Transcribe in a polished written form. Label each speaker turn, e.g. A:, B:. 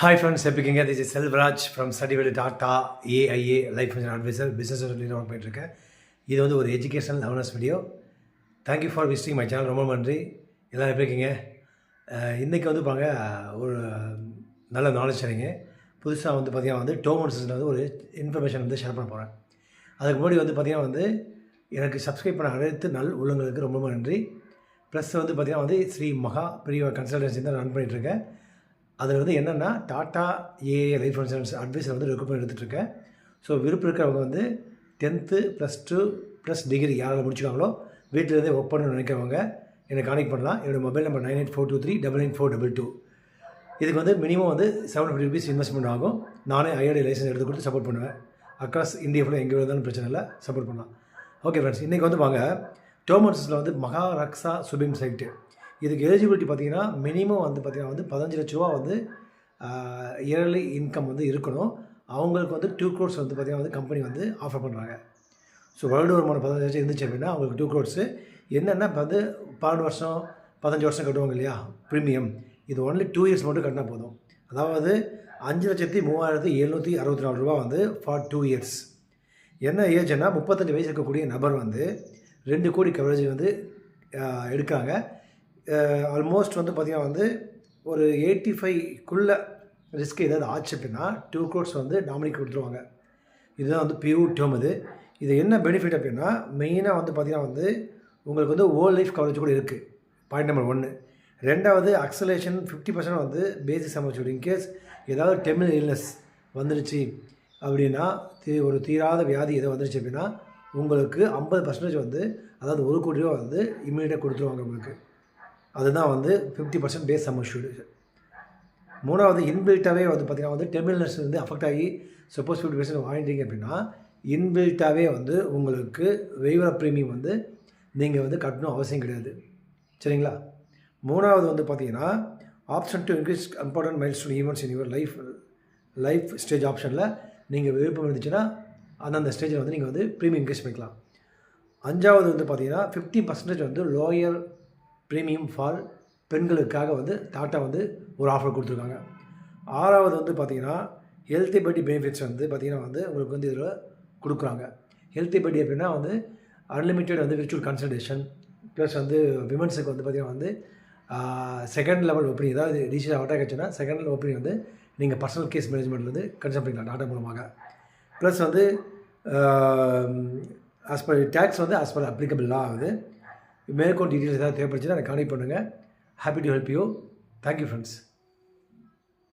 A: Hi friends, எப்படி இருக்கீங்க? This is Selvaraj from Studyville Tata AIA Life Insurance Advisor business work பண்ணிட்டுருக்கேன். இது வந்து ஒரு educational awareness video. Thank you for visiting my channel. ரொம்ப நன்றி. எல்லோரும் எப்படி இருக்கீங்க? இன்றைக்கி வந்து பாருங்க ஒரு நல்ல நாலேஜ் ஷேரிங்க. புதுசாக வந்து பார்த்திங்கன்னா வந்து டோமன்ஸில் வந்து ஒரு இன்ஃபர்மேஷன் வந்து ஷேர் பண்ண போகிறேன். அதுக்கு முன்னாடி வந்து பார்த்திங்கன்னா வந்து எனக்கு சப்ஸ்கிரைப் பண்ண அனைத்து நல் உள்ளங்களுக்கு ரொம்ப நன்றி. ப்ளஸ் வந்து பார்த்திங்கன்னா வந்து ஸ்ரீ மகா பெரிய கன்சல்டன்சி தான் ரன் பண்ணிகிட்ருக்கேன். அதில் வந்து என்னென்னா டாட்டா ஏஏ லைஃப் இன்சூரன்ஸ் அட்வைஸர் வந்து ரெக்கமெண்ட் எடுத்துகிட்ருக்கேன். ஸோ விருப்பம் இருக்கிறவங்க வந்து 10th +2 + டிகிரி யாராவது முடிச்சுக்காங்களோ வீட்டிலேருந்தே ஒர்க் பண்ணணும்னு நினைக்கிறவங்க எனக்கு கான்டெக்ட் பண்ணலாம். என்னோடய மொபைல் நம்பர் 9842399422. இதுக்கு வந்து மினிமம் வந்து ₹750 இன்வெஸ்ட்மெண்ட் ஆகும். நானே ஐஆர்டி லைசன்ஸ் எடுத்து கொடுத்து சப்போர்ட் பண்ணுவேன். அக்ராஸ் இந்தியா ஃபுல்லாக எங்கே இருந்தாலும் பிரச்சனை இல்லை, சப்போர்ட் பண்ணலாம். ஓகே ஃப்ரெண்ட்ஸ், இன்றைக்கி வந்து வாங்க டோமன்ஸில் வந்து மகாரக்ஷா சுபிம் சைட்டு. இதுக்கு எலிஜிபிலிட்டி பார்த்திங்கன்னா மினிமம் வந்து பார்த்திங்கன்னா வந்து 15 லட்ச ரூபா வந்து இயர்லி இன்கம் வந்து இருக்கணும். அவங்களுக்கு வந்து 2 crores வந்து பார்த்திங்கன்னா வந்து கம்பெனி வந்து ஆஃபர் பண்ணுறாங்க. ஸோ வருட வருமானம் 15 லட்சம் இருந்துச்சு அப்படின்னா அவங்களுக்கு 2 crores. என்னென்னா இப்போ வந்து 12 வருஷம் 15 வருஷம் கட்டுவாங்க இல்லையா ப்ரீமியம், இது ஒன்லி 2 years மட்டும் கட்டினா போதும். அதாவது 5,3764 ரூபா வந்து ஃபார் 2 years. என்ன ஏஜ்னா 35 வயசு இருக்கக்கூடிய நபர் வந்து 2 கோடி கவரேஜ் வந்து எடுக்காங்க. ஆல்மோஸ்ட் வந்து பார்த்திங்கன்னா வந்து ஒரு 85க்குள்ளே ரிஸ்க் ஏதாவது ஆச்சு அப்படின்னா 2 crores வந்து நாமினிக்கு கொடுத்துருவாங்க. இதுதான் வந்து பியூர் டேர்ம். இது என்ன பெனிஃபிட் அப்படின்னா மெயினாக வந்து பார்த்திங்கன்னா வந்து உங்களுக்கு வந்து ஓல்ட் லைஃப் கவரேஜ் கூட இருக்குது. Point number 1. ரெண்டாவது அக்சலேஷன் 50% வந்து பேசிக் சமைச்சு இன்கேஸ் ஏதாவது டெர்மினல் இல்னஸ் வந்துடுச்சு அப்படின்னா ஒரு தீராத வியாதி எதோ வந்துடுச்சு அப்படின்னா உங்களுக்கு 50% வந்து அதாவது 1 கோடி ரூபா வந்து இம்மீடியட்டாக கொடுத்துருவாங்க உங்களுக்கு. அதுதான் வந்து 50% பேஸ் சம் அஷ்யூர்டு. மூணாவது இன்பில்ட்டாகவே வந்து பார்த்திங்கன்னா வந்து டெர்மினல்ஸ் வந்து அஃபெக்ட் ஆகி சப்போஸ் 50% வாங்கிட்டீங்க அப்படின்னா இன்பில்ட்டாகவே வந்து உங்களுக்கு வெய்வர் ப்ரீமியம் வந்து நீங்கள் வந்து கட்டணும் அவசியம் கிடையாது. சரிங்களா? மூணாவது வந்து பார்த்திங்கன்னா option to increase important milestone events in your life stage ஆப்ஷனில் நீங்கள் விருப்பம் இருந்துச்சுன்னா அந்தந்த ஸ்டேஜில் வந்து நீங்கள் வந்து ப்ரீமியம் இன்க்ரீஸ் பண்ணிக்கலாம். அஞ்சாவது வந்து பார்த்திங்கன்னா 50% வந்து லோயர் ப்ரீமியம் ஃபால் பெண்களுக்காக வந்து டாட்டா வந்து ஒரு ஆஃபர் கொடுத்துருக்காங்க. ஆறாவது வந்து பார்த்திங்கன்னா ஹெல்த்தி பட்டி பெனிஃபிட்ஸ் வந்து பார்த்திங்கன்னா வந்து உங்களுக்கு வந்து இதில் கொடுக்குறாங்க. ஹெல்த்தி பட்டி அப்படின்னா வந்து அன்லிமிட்டெட் வந்து விர்ச்சுவல் கன்சல்டேஷன் ப்ளஸ் வந்து விமன்ஸுக்கு வந்து பார்த்திங்கன்னா வந்து செகண்ட் லெவல் ஓப்பனிங், ஏதாவது டிசிஷன் அட்டாக் ஆச்சுன்னா செகண்ட் லெவல் ஓப்பனிங் வந்து நீங்கள் பர்சனல் கேஸ் மேனேஜ்மெண்ட் வந்து கன்சல்ட் பண்ணிக்கலாம் டாட்டா மூலமாக. ப்ளஸ் வந்து ஆஸ் பர் டேக்ஸ் வந்து ஆஸ் பர் அப்ளிகபிள் லா ஆகுது. மேற்கொண்டு டீட்டெயில்ஸ் ஏதாவது தேவைப்படுச்சுன்னா எனக்கு கான்டெக்ட் பண்ணுங்கள். Happy to help you. Thank you friends.